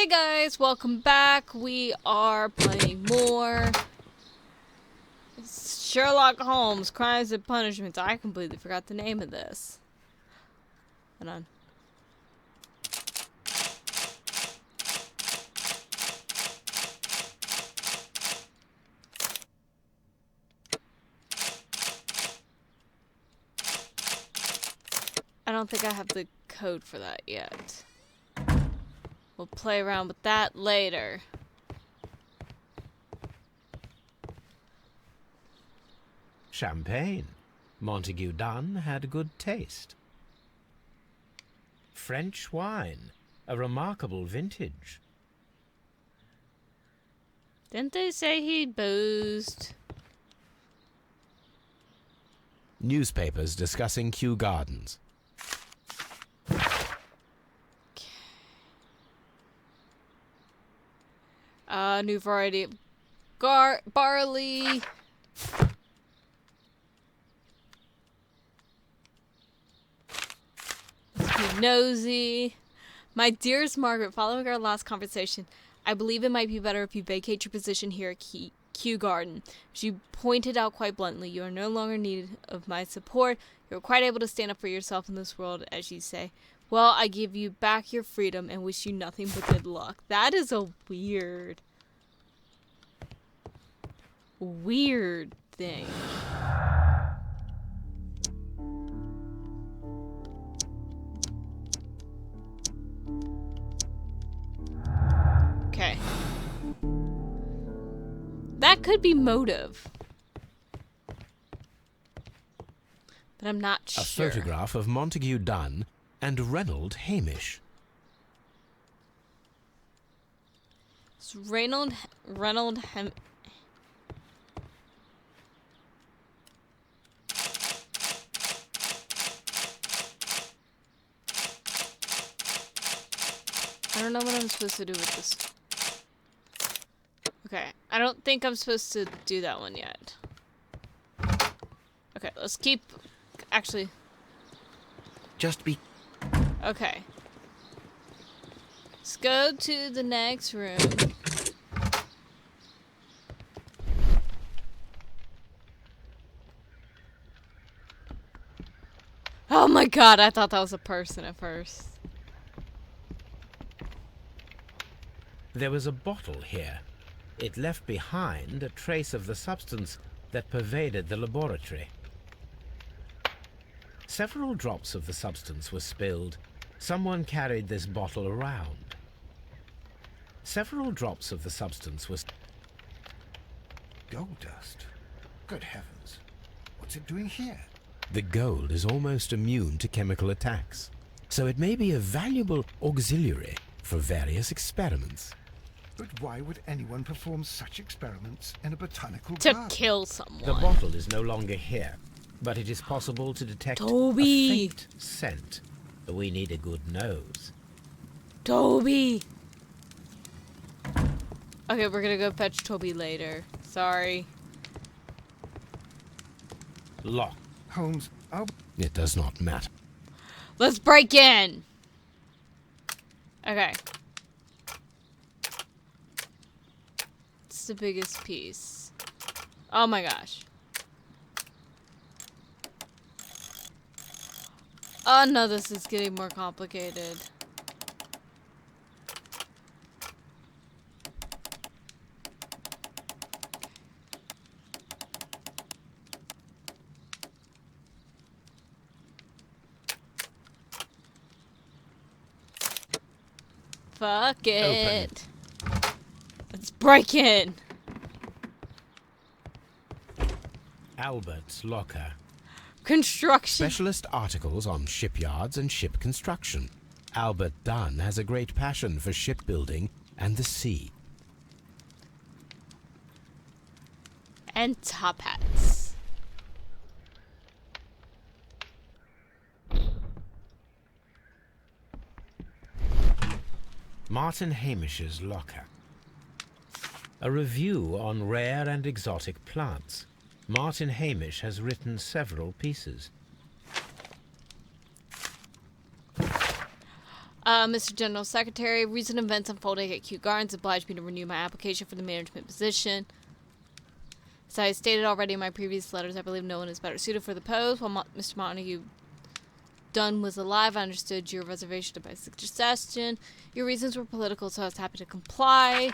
Hey guys, welcome back. We are playing more Sherlock Holmes, Crimes and Punishments. I completely forgot the name of this. Hold on. I don't think I have the code for that yet. We'll play around with that later. Champagne. Montague Dunn had good taste. French wine. A remarkable vintage. Didn't they say he boozed? Newspapers discussing Kew Gardens. New variety of barley. Let's be nosy. My dearest Margaret, following our last conversation, I believe it might be better if you vacate your position here at Kew Garden. As you pointed out quite bluntly, you are no longer needed of my support. You are quite able to stand up for yourself in this world, as you say. Well, I give you back your freedom and wish you nothing but good luck. That is a weird thing. Okay. That could be motive. But I'm not sure. A photograph of Montague Dunn and Reynold Hamish. It's Reynold I don't know what I'm supposed to do with this. Okay, I don't think I'm supposed to do that one yet. Okay, let's keep... Actually... Just be... Okay. Let's go to the next room. Oh my god, I thought that was a person at first. There was a bottle here. It left behind a trace of the substance that pervaded the laboratory. Several drops of the substance were spilled. Someone carried this bottle around. Several drops of the substance was... Gold dust? Good heavens. What's it doing here? The gold is almost immune to chemical attacks, so it may be a valuable auxiliary for various experiments. But why would anyone perform such experiments in a botanical To garden? kill someone. The bottle is no longer here, but it is possible to detect Toby. a faint scent. We need a good nose. Toby! Okay, we're gonna go fetch Toby later. Sorry. Lock. Holmes, It does not matter. Let's break in! Okay. It's the biggest piece. Oh my gosh. Oh no, this is getting more complicated. Fuck it. Let's break in. Albert's locker. Construction. Specialist articles on shipyards and ship construction. Albert Dunn has a great passion for shipbuilding and the sea. And top hats. Martin Hamish's locker. A review on rare and exotic plants. Martin Hamish has written several pieces. Mr. General Secretary, recent events unfolding at Kew Gardens obliged me to renew my application for the management position. As I stated already in my previous letters, I believe no one is better suited for the post. While Mr. Montague Dunn was alive, I understood your reservation of my suggestion. Your reasons were political, so I was happy to comply.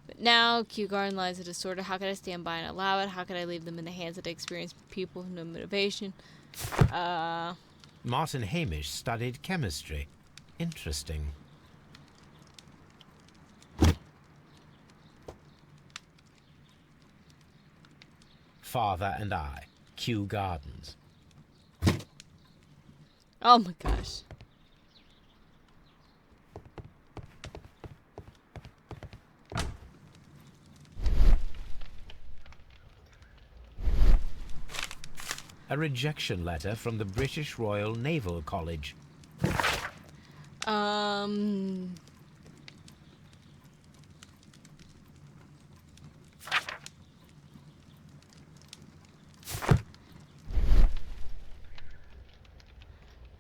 But now, Kew Garden lies in disorder. How could I stand by and allow it? How could I leave them in the hands of experienced people with no motivation? Martin Hamish studied chemistry. Interesting. Father and I, Kew Gardens. Oh my gosh. A rejection letter from the British Royal Naval College.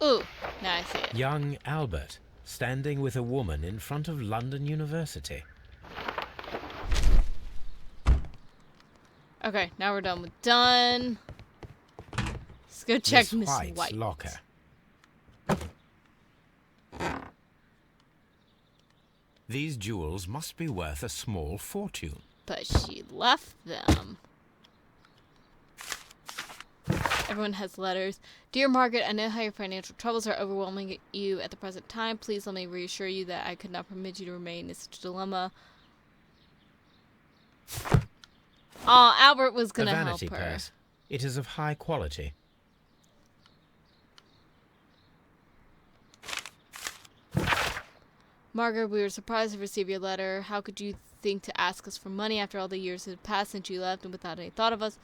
Ooh, now I see it. Young Albert, standing with a woman in front of London University. Okay, now we're done with done. Let's go check Miss White's White. locker. These jewels must be worth a small fortune. But she left them. Everyone has letters. Dear Margaret, I know how your financial troubles are overwhelming you at the present time. Please let me reassure you that I could not permit you to remain in such a dilemma. Oh, Albert was going to help vanity her. purse. It is of high quality. Margaret, we were surprised to receive your letter. How could you think to ask us for money after all the years had passed since you left and without any thought of us?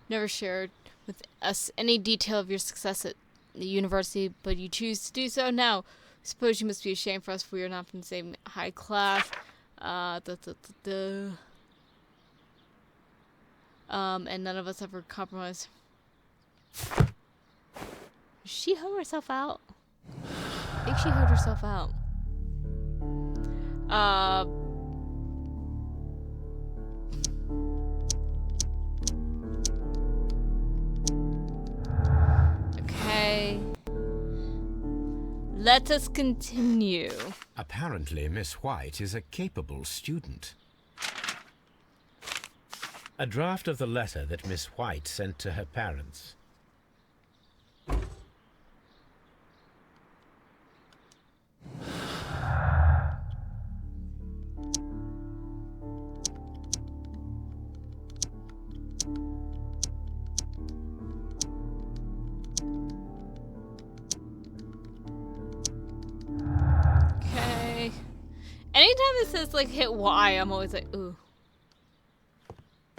Never shared with us any detail of your success at the university, but you choose to do so now. I suppose you must be ashamed for us, for we are not from the same high class. And none of us ever compromised. Did she hoe herself out? I think she hoed herself out. Okay. Let us continue. Apparently, Miss White is a capable student. A draft of the letter that Miss White sent to her parents. Okay. Anytime it says, like, hit Y, I'm always like, ooh.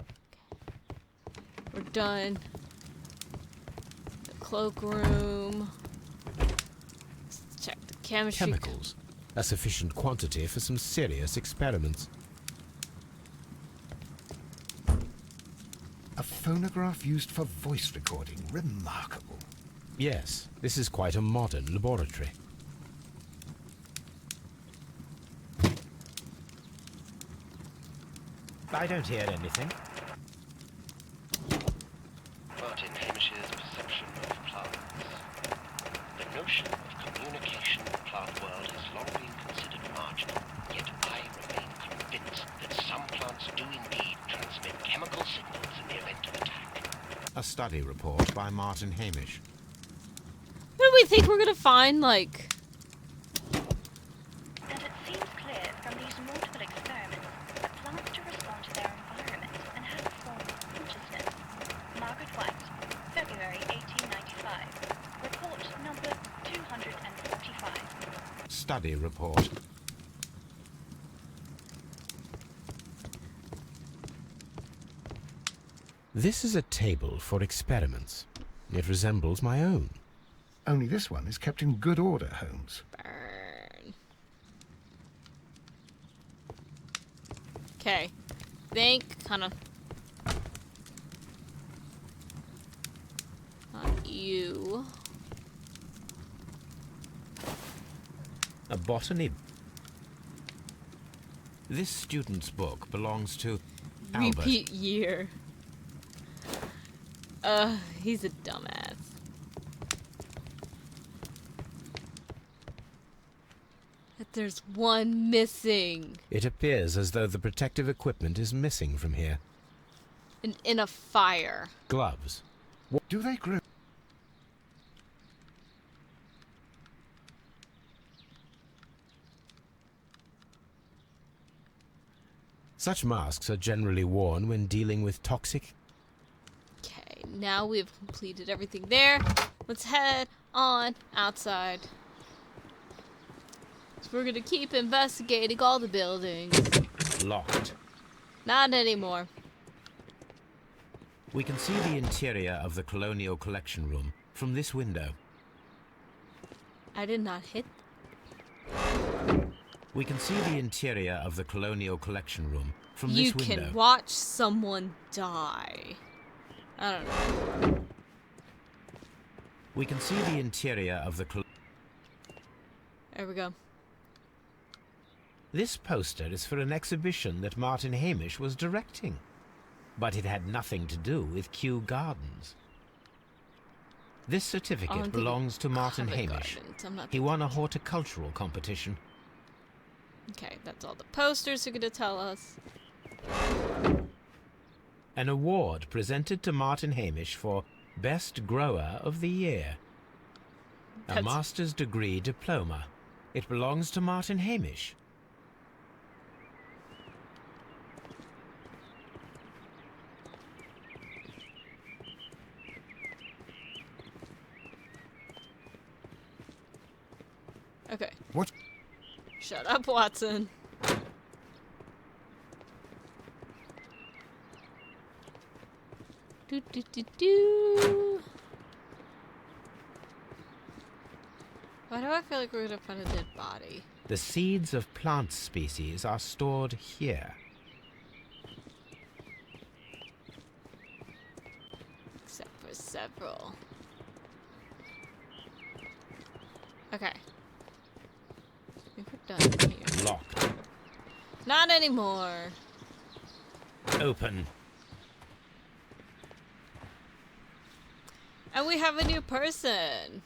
Okay. We're done. The cloakroom. Let's check the chemistry. Chemicals. A sufficient quantity for some serious experiments. A phonograph used for voice recording. Remarkable. Yes, this is quite a modern laboratory. I don't hear anything. Martin Hamish's perception of plants. The notion of communication in the plant world has long been considered marginal, yet I remain convinced that some plants do indeed transmit chemical signals in the event of attack. A study report by Martin Hamish. What do we think we're gonna find? Like, And it seems clear from these multiple experiments that plants do respond to their environment and have a form of consciousness. Margaret White, February 1895. Report number 245. Study report. This is a table for experiments. It resembles my own. Only this one is kept in good order, Holmes. burn. Okay. Think, kind of. Not you. A botany. This student's book belongs to Albert. Repeat year. He's a dumbass. But there's one missing. It appears as though the protective equipment is missing from here. And in a fire. Gloves. Do they grow? Such masks are generally worn when dealing with toxic. Okay, now we've completed everything there. Let's head on outside. So we're gonna keep investigating all the buildings. Locked. Not anymore. We can see the interior of the Colonial Collection Room from this window. I did not hit. We can see the interior of the Colonial Collection Room from You this window. can watch someone die. I don't know. We can see the interior of the There we go. This poster is for an exhibition that Martin Hamish was directing. But it had nothing to do with Kew Gardens. This certificate belongs to Martin Hamish. He won a horticultural competition. Okay, that's all the posters are gonna tell us. An award presented to Martin Hamish for Best Grower of the Year. A That's- master's degree diploma. It belongs to Martin Hamish. Okay. What? Shut up, Watson. Do do do do. Why do I feel like we're gonna find a dead body? The seeds of plant species are stored here. Except for several. Okay. I think we're done here. Locked. Not anymore. Open. And we have a new person.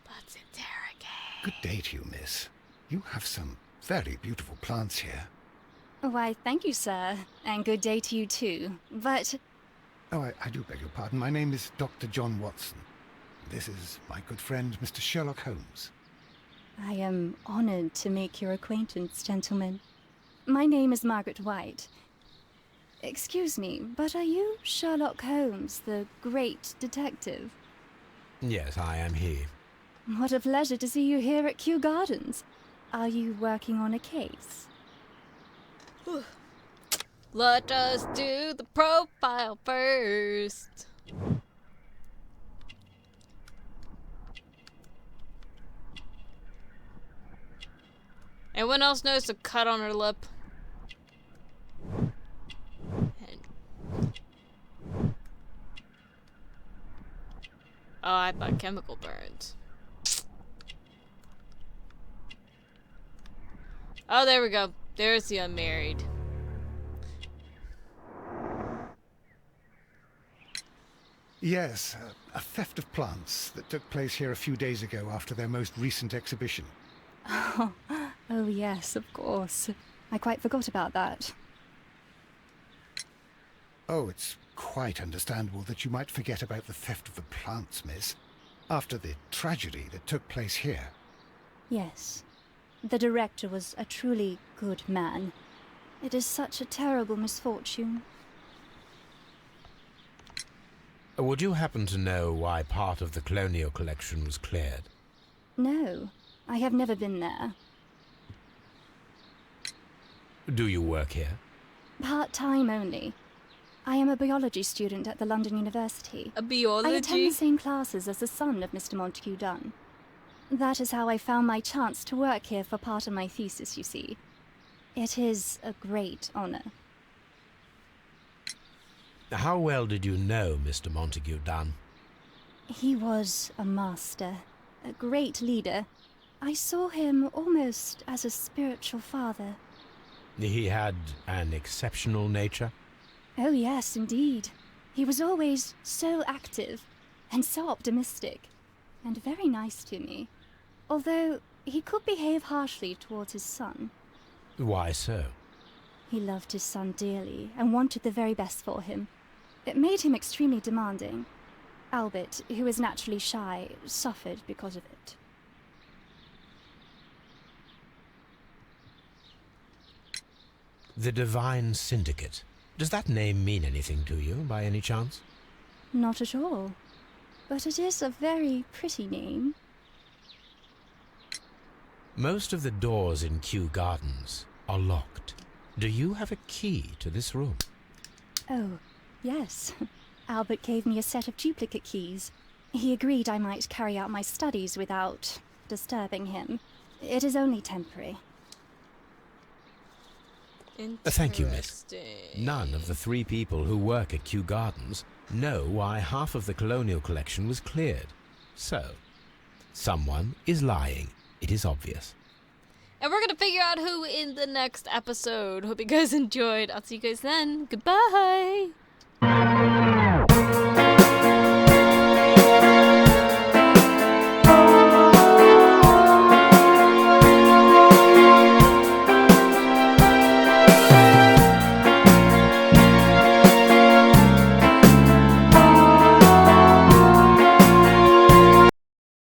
Let's interrogate. Good day to you, miss. You have some very beautiful plants here. Why, thank you, sir. And good day to you, too. But Oh, I do beg your pardon. My name is Dr. John Watson. This is my good friend, Mr. Sherlock Holmes. I am honored to make your acquaintance, gentlemen. My name is Margaret White. Excuse me, but are you Sherlock Holmes, the great detective? Yes, I am he. What a pleasure to see you here at Kew Gardens. Are you working on a case? Let us do the profile first. Anyone else notice a cut on her lip? Oh, I thought chemical burns. Oh, there we go. There's the unmarried. Yes, a theft of plants that took place here a few days ago after their most recent exhibition. Oh, yes, of course. I quite forgot about that. Oh, it's quite understandable that you might forget about the theft of the plants, miss, after the tragedy that took place here. Yes. The director was a truly good man. It is such a terrible misfortune. Would you happen to know why part of the Colonial Collection was cleared? No, I have never been there. Do you work here? Part-time only. I am a biology student at the London University. A I attend biology. the same classes as the son of Mr. Montague Dunn. That is how I found my chance to work here for part of my thesis, you see. It is a great honor. How well did you know Mr. Montague Dunn? He was a master, a great leader. I saw him almost as a spiritual father. He had an exceptional nature? Oh yes, indeed. He was always so active and so optimistic, and very nice to me. Although he could behave harshly towards his son. Why so? He loved his son dearly and wanted the very best for him. It made him extremely demanding. Albert, who is naturally shy, suffered because of it. The Divine Syndicate. Does that name mean anything to you, by any chance? Not at all. But it is a very pretty name. Most of the doors in Kew Gardens are locked. Do you have a key to this room? Oh, yes. Albert gave me a set of duplicate keys. He agreed I might carry out my studies without disturbing him. It is only temporary. Thank you, miss. None of the 3 people who work at Kew Gardens know why half of the colonial collection was cleared. So, someone is lying. It is obvious. And we're going to figure out who in the next episode. Hope you guys enjoyed. I'll see you guys then. Goodbye.